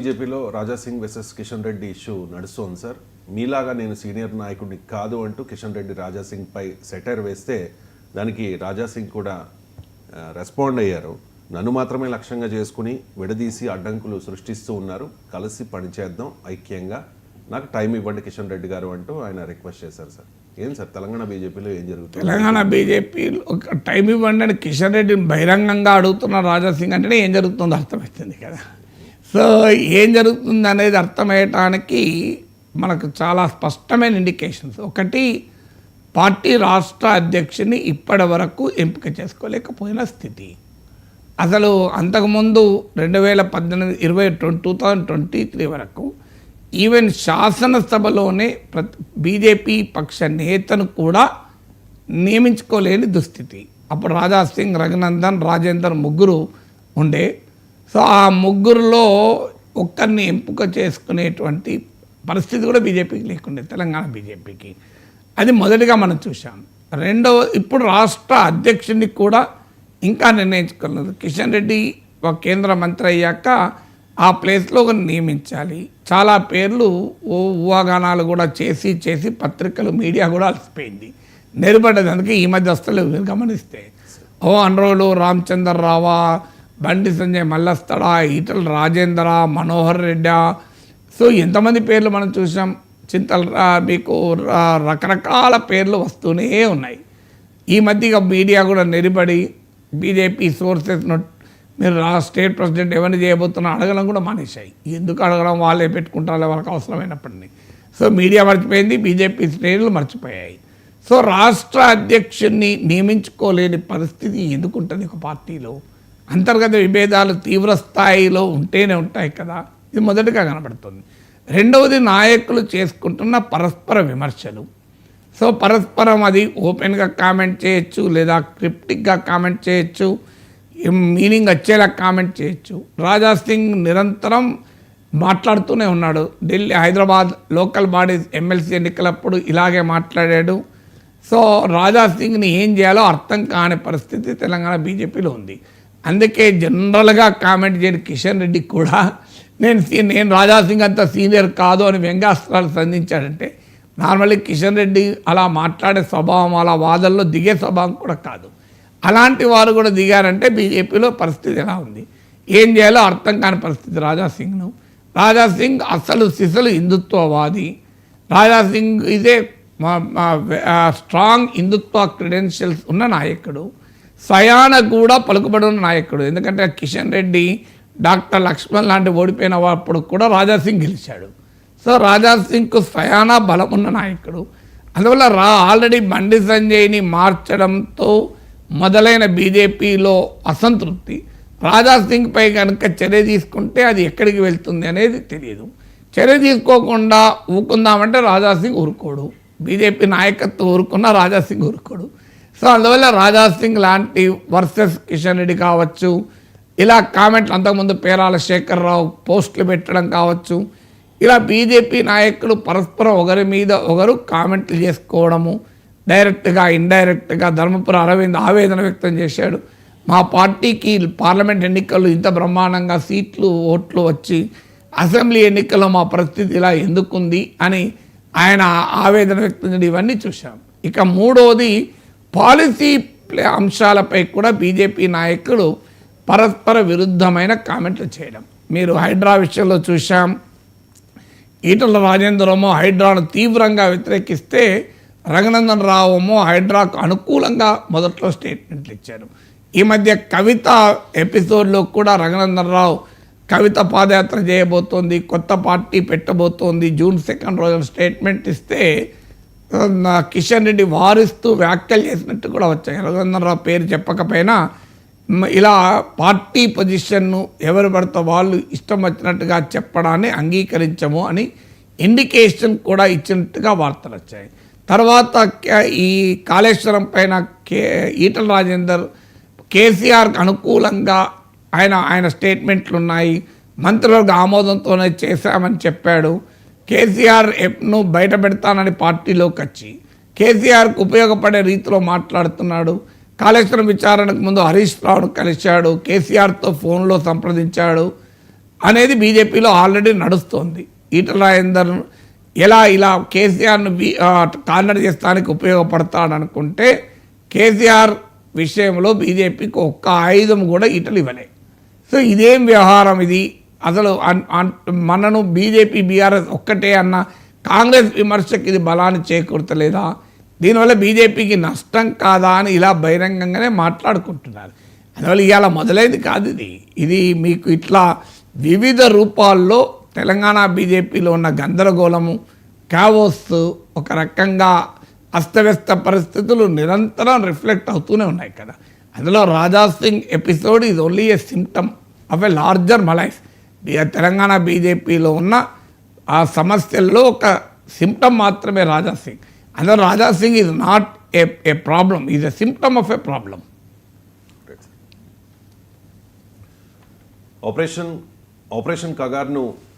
బీజేపీలో రాజా సింగ్ వెసెస్ కిషన్ రెడ్డి ఇష్యూ నడుస్తోంది సార్. మీలాగా నేను సీనియర్ నాయకుడిని కాదు అంటూ కిషన్ రెడ్డి రాజా సింగ్ పై సెటైర్ వేస్తే దానికి రాజా సింగ్ కూడా రెస్పాండ్ అయ్యారు. నన్ను మాత్రమే లక్ష్యంగా చేసుకుని విడదీసి అడ్డంకులు సృష్టిస్తూ ఉన్నారు, కలిసి పనిచేద్దాం ఐక్యంగా, నాకు టైం ఇవ్వండి కిషన్ రెడ్డి గారు అంటూ ఆయన రిక్వెస్ట్ చేశారు సార్. ఏం సార్ తెలంగాణ బీజేపీలో ఏం జరుగుతుంది? తెలంగాణ బీజేపీలో ఒక టైం ఇవ్వండి అని కిషన్ రెడ్డిని బహిరంగంగా అడుగుతున్న రాజా సింగ్ అంటేనే ఏం జరుగుతుందో అర్థమవుతుంది కదా. సో ఏం జరుగుతుంది అనేది అర్థమయ్యటానికి మనకు చాలా స్పష్టమైన ఇండికేషన్స్. ఒకటి, పార్టీ రాష్ట్ర అధ్యక్షుని ఇప్పటి వరకు ఎంపిక చేసుకోలేకపోయిన స్థితి. అసలు అంతకుముందు 2023 వరకు ఈవెన్ శాసనసభలోనే బీజేపీ పక్ష నేతను కూడా నియమించుకోలేని దుస్థితి. అప్పుడు రాజా సింగ్, రఘునందన్, రాజేందర్ ముగ్గురు ఉండే. సో ఆ ముగ్గురులో ఒక్కరిని ఎంపిక చేసుకునేటువంటి పరిస్థితి కూడా బీజేపీకి లేకుండే, తెలంగాణ బీజేపీకి. అది మొదటిగా మనం చూసాం. రెండవ, ఇప్పుడు రాష్ట్ర అధ్యక్షుడిని కూడా ఇంకా నిర్ణయించుకోలేదు. కిషన్ రెడ్డి ఒక కేంద్ర మంత్రి అయ్యాక ఆ ప్లేస్లో నియమించాలి. చాలా పేర్లు ఊహాగానాలు కూడా చేసి పత్రికలు, మీడియా కూడా అలసిపోయింది, నిలబడ్డది. అందుకే ఈ మధ్య వస్తలేవు గమనిస్తే. అన్రోలు రామచందర్ రావా, బండి సంజయ్ మల్లస్తడా, ఈటల రాజేందర, మనోహర్ రెడ్డి, సో ఎంతమంది పేర్లు మనం చూసాం. చింతల మీకు రకరకాల పేర్లు వస్తూనే ఉన్నాయి. ఈ మధ్య మీడియా కూడా నిలబడి బీజేపీ సోర్సెస్ మీరు స్టేట్ ప్రెసిడెంట్ ఎవరిని చేయబోతున్నా అడగడం కూడా మానేశాయి. ఎందుకు అడగడం, వాళ్ళే పెట్టుకుంటారు వాళ్ళకి అవసరమైనప్పటినీ. సో మీడియా మర్చిపోయింది, బీజేపీ శ్రేణులు మర్చిపోయాయి. సో రాష్ట్ర అధ్యక్షుడిని నియమించుకోలేని పరిస్థితి ఎందుకుంటుంది ఒక పార్టీలో? అంతర్గత విభేదాలు తీవ్ర స్థాయిలో ఉంటేనే ఉంటాయి కదా. ఇది మొదటిగా కనబడుతుంది. రెండవది, నాయకులు చేసుకుంటున్న పరస్పర విమర్శలు. సో పరస్పరం అది ఓపెన్గా కామెంట్ చేయొచ్చు, లేదా క్రిప్టిక్గా కామెంట్ చేయొచ్చు, మీనింగ్ వచ్చేలా కామెంట్ చేయొచ్చు. రాజా సింగ్ నిరంతరం మాట్లాడుతూనే ఉన్నాడు. Delhi, Hyderabad local bodies MLC ఎన్నికలప్పుడు ఇలాగే మాట్లాడాడు. సో రాజా సింగ్ని ఏం చేయాలో అర్థం కాని పరిస్థితి తెలంగాణ బీజేపీలో ఉంది. అందుకే జనరల్గా కామెంట్ చేయని కిషన్ రెడ్డి కూడా నేను రాజా సింగ్ అంత సీనియర్ కాదు అని వ్యంగ్యాస్త్రాలు సంధించాడంటే, నార్మల్లీ కిషన్ రెడ్డి అలా మాట్లాడే స్వభావం, అలా వాదనలో దిగే స్వభావం కూడా కాదు. అలాంటి వారు కూడా దిగారంటే బీజేపీలో పరిస్థితి ఎలా ఉంది, ఏం చేయాలో అర్థం కాని పరిస్థితి రాజా సింగ్ను. రాజా సింగ్ అసలు సిసలు హిందుత్వవాది. రాజా సింగ్ ఇదే స్ట్రాంగ్ హిందుత్వ క్రెడెన్షియల్స్ ఉన్న నాయకుడు, స్వయాన కూడా పలుకుబడి ఉన్న నాయకుడు. ఎందుకంటే కిషన్ రెడ్డి, డాక్టర్ లక్ష్మణ్ లాంటి ఓడిపోయిన అప్పుడు కూడా రాజా సింగ్ గెలిచాడు. సో రాజా సింగ్కు స్వయాన బలం ఉన్న నాయకుడు. అందువల్ల ఆల్రెడీ బండి సంజయ్ని మార్చడంతో మొదలైన బీజేపీలో అసంతృప్తి. రాజా సింగ్పై కనుక చర్య తీసుకుంటే అది ఎక్కడికి వెళ్తుంది అనేది తెలియదు. చర్య తీసుకోకుండా ఊరుకుందామంటే రాజా సింగ్ ఊరుకోడు, బీజేపీ నాయకత్వం ఊరుకున్న రాజా సింగ్ ఊరుకోడు. సో అందువల్ల రాజా సింగ్ లాంటి వర్సెస్ కిషన్ రెడ్డి కావచ్చు, ఇలా కామెంట్లు అంతకుముందు పేరాల శేఖర్రావు పోస్టులు పెట్టడం కావచ్చు, ఇలా బీజేపీ నాయకులు పరస్పరం ఒకరి మీద ఒకరు కామెంట్లు చేసుకోవడము, డైరెక్ట్గా ఇండైరెక్ట్గా. ధర్మపుర అరవింద్ ఆవేదన వ్యక్తం చేశాడు, మా పార్టీకి పార్లమెంట్ ఎన్నికలు ఇంత బ్రహ్మాండంగా సీట్లు ఓట్లు వచ్చి అసెంబ్లీ ఎన్నికల్లో మా పరిస్థితి ఇలా ఎందుకుంది అని ఆయన ఆవేదన వ్యక్తం చేయడం, ఇవన్నీ చూసాం. ఇక మూడవది, పాలసీ అంశాలపై కూడా బీజేపీ నాయకులు పరస్పర విరుద్ధమైన కామెంట్లు చేయడం. మీరు హైడ్రా విషయంలో చూసాం. ఈటల రాజేందరమో హైడ్రాను తీవ్రంగా వ్యతిరేకిస్తే, రఘునందన్ రావుమో హైడ్రాకు అనుకూలంగా మొదట్లో స్టేట్మెంట్లు ఇచ్చారు. ఈ మధ్య కవిత ఎపిసోడ్లో కూడా రఘునందన్ రావు కవిత పాదయాత్ర చేయబోతోంది, కొత్త పార్టీ పెట్టబోతోంది, June 2 రోజున స్టేట్మెంట్ ఇస్తే కిషన్ రెడ్డి వారిస్తూ వ్యాఖ్యలు చేసినట్టు కూడా వచ్చాయి. రఘునందన్ రావు పేరు చెప్పకపోయినా ఇలా పార్టీ పొజిషన్ను ఎవరు పడితే వాళ్ళు ఇష్టం వచ్చినట్టుగా చెప్పడాన్ని అంగీకరించము అని ఇండికేషన్ కూడా ఇచ్చినట్టుగా వార్తలు వచ్చాయి. తర్వాత ఈ కాళేశ్వరం పైన ఈటల రాజేందర్ కేసీఆర్కి అనుకూలంగా ఆయన స్టేట్మెంట్లు ఉన్నాయి. మంత్రివర్గ ఆమోదంతోనే చేశామని చెప్పాడు. కేసీఆర్ను బయట పెడతానని పార్టీలోకి వచ్చి కేసీఆర్కు ఉపయోగపడే రీతిలో మాట్లాడుతున్నాడు. కాళేశ్వరం విచారణకు ముందు హరీష్ రావును కలిశాడు, కేసీఆర్తో ఫోన్లో సంప్రదించాడు. అనేది బీజేపీలో ఆల్రెడీ నడుస్తోంది. ఈటల రాజేందర్ ఇలా కేసీఆర్ను కార్నర్ చేస్తానికి ఉపయోగపడతాడనుకుంటే కేసీఆర్ విషయంలో బీజేపీకి ఒక్క ఆయుధం కూడా ఈటలు ఇవ్వలే. సో ఇదేం వ్యవహారం ఇది? అసలు మనను బీజేపీ బీఆర్ఎస్ ఒక్కటే అన్న కాంగ్రెస్ విమర్శకు ఇది బలాన్ని చేకూర్చలేదా? దీనివల్ల బీజేపీకి నష్టం కాదా అని ఇలా బహిరంగంగానే మాట్లాడుకుంటున్నారు. అందువల్ల ఇవాళ మొదలైంది కాదు ఇది మీకు ఇట్లా వివిధ రూపాల్లో తెలంగాణ బీజేపీలో ఉన్న గందరగోళము, క్యావోస్, ఒక రకంగా అస్తవ్యస్త పరిస్థితులు నిరంతరం రిఫ్లెక్ట్ అవుతూనే ఉన్నాయి కదా. అందులో Raja Singh episode is only a symptom of a larger malaise. Telangana బీజేపీలో ఉన్న ఆ సమస్యల్లో ఒక సిమ్టమ్ మాత్రమే రాజా సింగ్. అందులో Raja Singh is not a problem, is a symptom of a problem. Operation కగార్ను